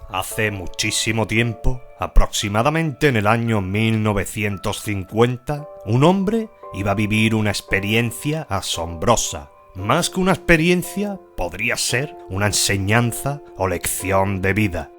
Hace muchísimo tiempo, aproximadamente en el año 1950, un hombre iba a vivir una experiencia asombrosa. Más que una experiencia, podría ser una enseñanza o lección de vida.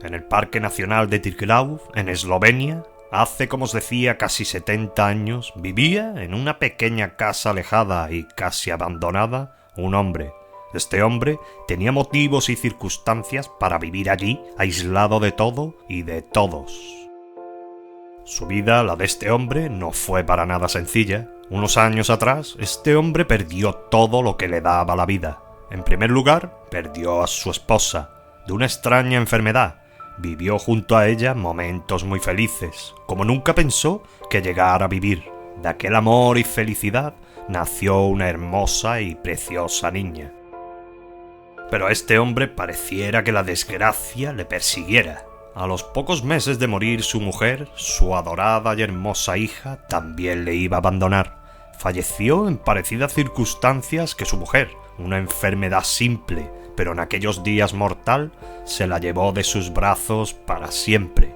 En el Parque Nacional de Triglav, en Eslovenia, hace, como os decía, casi 70 años, vivía en una pequeña casa alejada y casi abandonada un hombre. Este hombre tenía motivos y circunstancias para vivir allí, aislado de todo y de todos. Su vida, la de este hombre, no fue para nada sencilla. Unos años atrás, este hombre perdió todo lo que le daba la vida. En primer lugar, perdió a su esposa, de una extraña enfermedad. Vivió junto a ella momentos muy felices, como nunca pensó que llegara a vivir. De aquel amor y felicidad nació una hermosa y preciosa niña. Pero a este hombre pareciera que la desgracia le persiguiera. A los pocos meses de morir su mujer, su adorada y hermosa hija también le iba a abandonar. Falleció en parecidas circunstancias que su mujer, una enfermedad simple, pero en aquellos días mortal, se la llevó de sus brazos para siempre.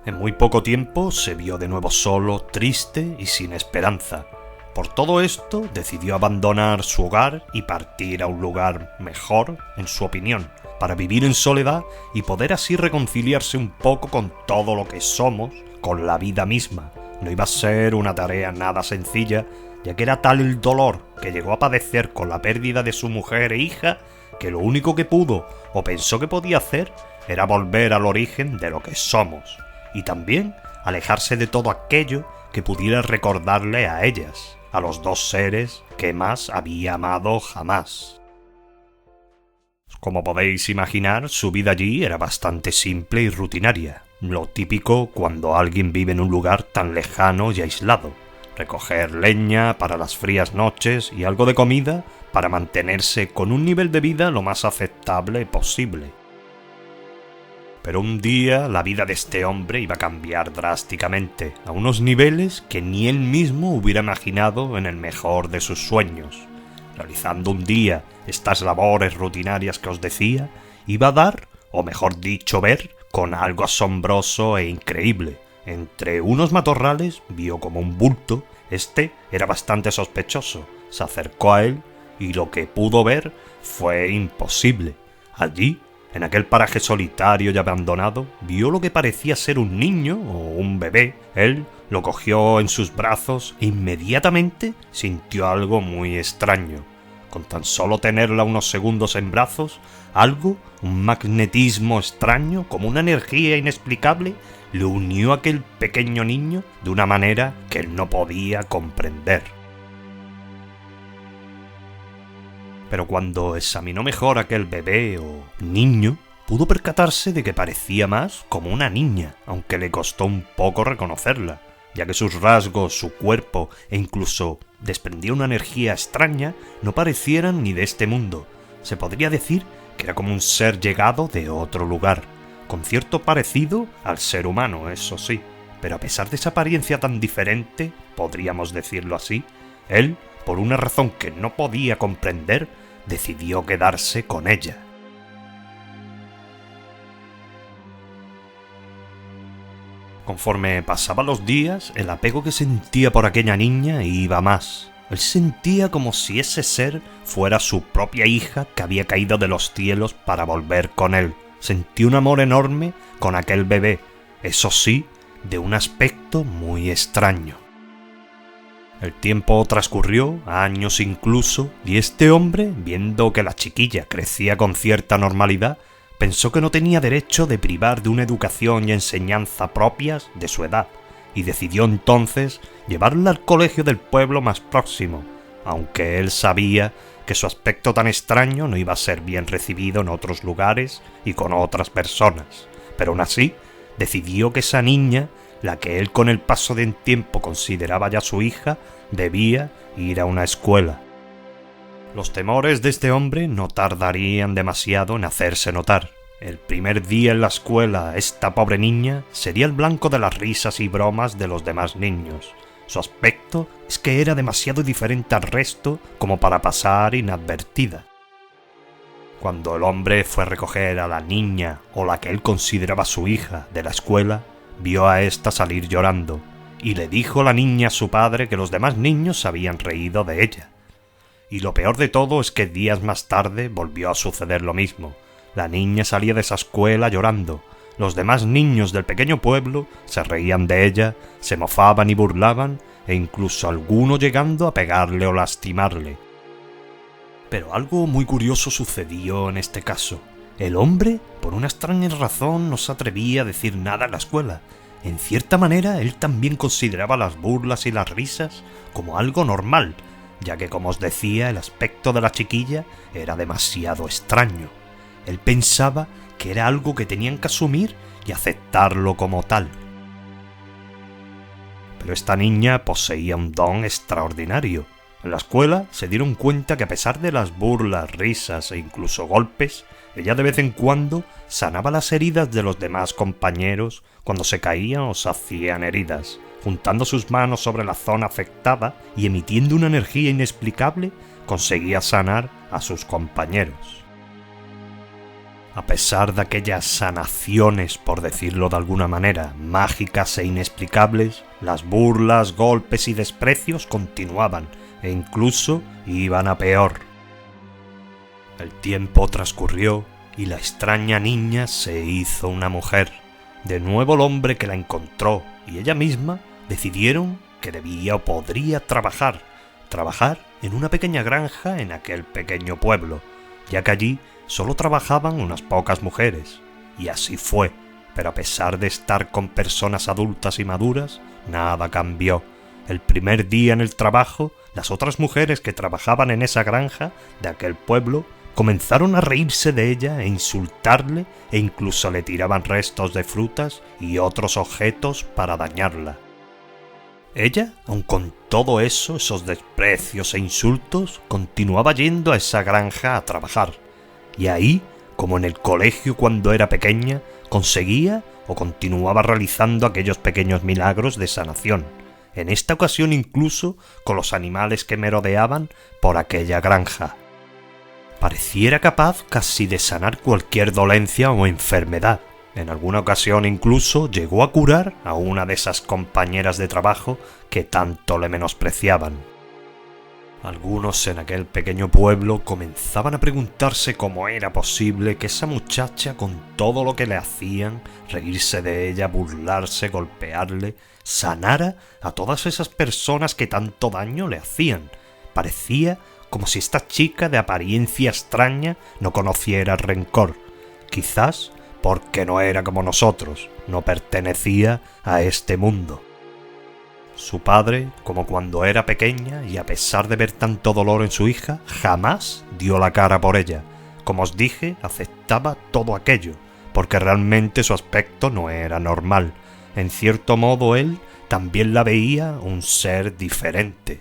En muy poco tiempo se vio de nuevo solo, triste y sin esperanza. Por todo esto decidió abandonar su hogar y partir a un lugar mejor, en su opinión, para vivir en soledad y poder así reconciliarse un poco con todo lo que somos, con la vida misma. No iba a ser una tarea nada sencilla, ya que era tal el dolor que llegó a padecer con la pérdida de su mujer e hija, que lo único que pudo o pensó que podía hacer era volver al origen de lo que somos, y también alejarse de todo aquello que pudiera recordarle a ellas, a los dos seres que más había amado jamás. Como podéis imaginar, su vida allí era bastante simple y rutinaria, lo típico cuando alguien vive en un lugar tan lejano y aislado: recoger leña para las frías noches y algo de comida para mantenerse con un nivel de vida lo más aceptable posible. Pero un día la vida de este hombre iba a cambiar drásticamente, a unos niveles que ni él mismo hubiera imaginado en el mejor de sus sueños. Realizando un día estas labores rutinarias que os decía, iba a dar, o mejor dicho ver, con algo asombroso e increíble. Entre unos matorrales vio como un bulto. Este era bastante sospechoso. Se acercó a él y lo que pudo ver fue imposible. Allí, en aquel paraje solitario y abandonado, vio lo que parecía ser un niño o un bebé. Él lo cogió en sus brazos e inmediatamente sintió algo muy extraño. Con tan solo tenerla unos segundos en brazos, algo, un magnetismo extraño, como una energía inexplicable, le unió a aquel pequeño niño de una manera que él no podía comprender. Pero cuando examinó mejor aquel bebé o niño, pudo percatarse de que parecía más como una niña, aunque le costó un poco reconocerla, ya que sus rasgos, su cuerpo e incluso desprendía una energía extraña, no parecieran ni de este mundo. Se podría decir que era como un ser llegado de otro lugar, con cierto parecido al ser humano, eso sí, pero a pesar de esa apariencia tan diferente, podríamos decirlo así, él, por una razón que no podía comprender, decidió quedarse con ella. Conforme pasaban los días, el apego que sentía por aquella niña iba más. Él sentía como si ese ser fuera su propia hija que había caído de los cielos para volver con él. Sentía un amor enorme con aquel bebé, eso sí, de un aspecto muy extraño. El tiempo transcurrió, años incluso, y este hombre, viendo que la chiquilla crecía con cierta normalidad, pensó que no tenía derecho de privar de una educación y enseñanza propias de su edad, y decidió entonces llevarla al colegio del pueblo más próximo, aunque él sabía que su aspecto tan extraño no iba a ser bien recibido en otros lugares y con otras personas. Pero aún así, decidió que esa niña, la que él con el paso del tiempo consideraba ya su hija, debía ir a una escuela. Los temores de este hombre no tardarían demasiado en hacerse notar. El primer día en la escuela, esta pobre niña sería el blanco de las risas y bromas de los demás niños. Su aspecto es que era demasiado diferente al resto como para pasar inadvertida. Cuando el hombre fue a recoger a la niña, o la que él consideraba su hija, de la escuela, vio a ésta salir llorando, y le dijo la niña a su padre que los demás niños se habían reído de ella. Y lo peor de todo es que días más tarde volvió a suceder lo mismo. La niña salía de esa escuela llorando. Los demás niños del pequeño pueblo se reían de ella, se mofaban y burlaban, e incluso alguno llegando a pegarle o lastimarle. Pero algo muy curioso sucedió en este caso. El hombre, por una extraña razón, no se atrevía a decir nada en la escuela. En cierta manera, él también consideraba las burlas y las risas como algo normal, ya que, como os decía, el aspecto de la chiquilla era demasiado extraño. Él pensaba que era algo que tenían que asumir y aceptarlo como tal. Pero esta niña poseía un don extraordinario. En la escuela se dieron cuenta que, a pesar de las burlas, risas e incluso golpes, ella de vez en cuando sanaba las heridas de los demás compañeros cuando se caían o se hacían heridas, juntando sus manos sobre la zona afectada y emitiendo una energía inexplicable, conseguía sanar a sus compañeros. A pesar de aquellas sanaciones, por decirlo de alguna manera, mágicas e inexplicables, las burlas, golpes y desprecios continuaban e incluso iban a peor. El tiempo transcurrió y la extraña niña se hizo una mujer. De nuevo el hombre que la encontró y ella misma decidieron que debía o podría trabajar en una pequeña granja en aquel pequeño pueblo, ya que allí solo trabajaban unas pocas mujeres. Y así fue, pero a pesar de estar con personas adultas y maduras, nada cambió. El primer día en el trabajo, las otras mujeres que trabajaban en esa granja de aquel pueblo comenzaron a reírse de ella e insultarle, e incluso le tiraban restos de frutas y otros objetos para dañarla. Ella, aun con todo eso, esos desprecios e insultos, continuaba yendo a esa granja a trabajar. Y ahí, como en el colegio cuando era pequeña, conseguía o continuaba realizando aquellos pequeños milagros de sanación. En esta ocasión incluso con los animales que merodeaban por aquella granja. Pareciera capaz casi de sanar cualquier dolencia o enfermedad. En alguna ocasión incluso llegó a curar a una de esas compañeras de trabajo que tanto le menospreciaban. Algunos en aquel pequeño pueblo comenzaban a preguntarse cómo era posible que esa muchacha, con todo lo que le hacían, reírse de ella, burlarse, golpearle, sanara a todas esas personas que tanto daño le hacían. Parecía como si esta chica de apariencia extraña no conociera el rencor. Quizás porque no era como nosotros, no pertenecía a este mundo. Su padre, como cuando era pequeña, y a pesar de ver tanto dolor en su hija, jamás dio la cara por ella. Como os dije, aceptaba todo aquello, porque realmente su aspecto no era normal. En cierto modo él también la veía un ser diferente.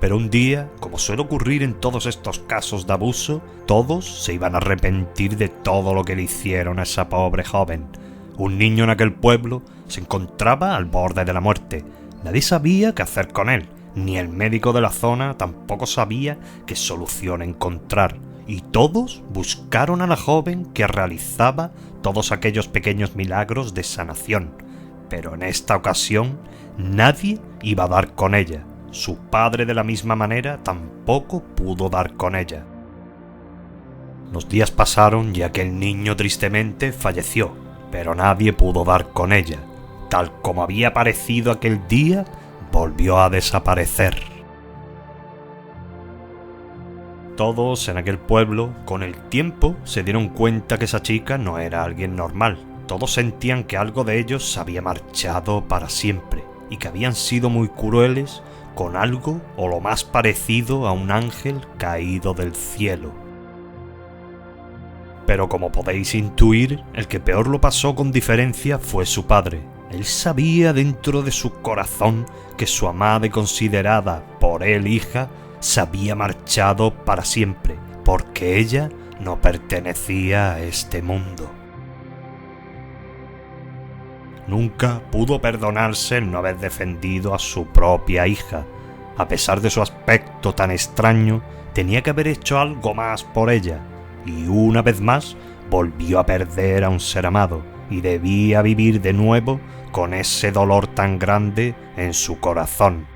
Pero un día, como suele ocurrir en todos estos casos de abuso, todos se iban a arrepentir de todo lo que le hicieron a esa pobre joven. Un niño en aquel pueblo se encontraba al borde de la muerte. Nadie sabía qué hacer con él, ni el médico de la zona tampoco sabía qué solución encontrar. Y todos buscaron a la joven que realizaba todos aquellos pequeños milagros de sanación. Pero en esta ocasión nadie iba a dar con ella. Su padre, de la misma manera, tampoco pudo dar con ella. Los días pasaron y aquel niño tristemente falleció, pero nadie pudo dar con ella. Tal como había aparecido aquel día, volvió a desaparecer. Todos en aquel pueblo, con el tiempo, se dieron cuenta que esa chica no era alguien normal. Todos sentían que algo de ellos se había marchado para siempre y que habían sido muy crueles con algo o lo más parecido a un ángel caído del cielo. Pero como podéis intuir, el que peor lo pasó con diferencia fue su padre. Él sabía dentro de su corazón que su amada y considerada por él hija se había marchado para siempre, porque ella no pertenecía a este mundo. Nunca pudo perdonarse el no haber defendido a su propia hija. A pesar de su aspecto tan extraño, tenía que haber hecho algo más por ella, y una vez más volvió a perder a un ser amado, y debía vivir de nuevo con ese dolor tan grande en su corazón.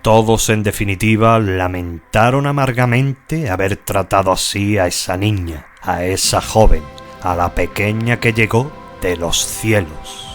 Todos, en definitiva, lamentaron amargamente haber tratado así a esa niña, a esa joven, a la pequeña que llegó de los cielos.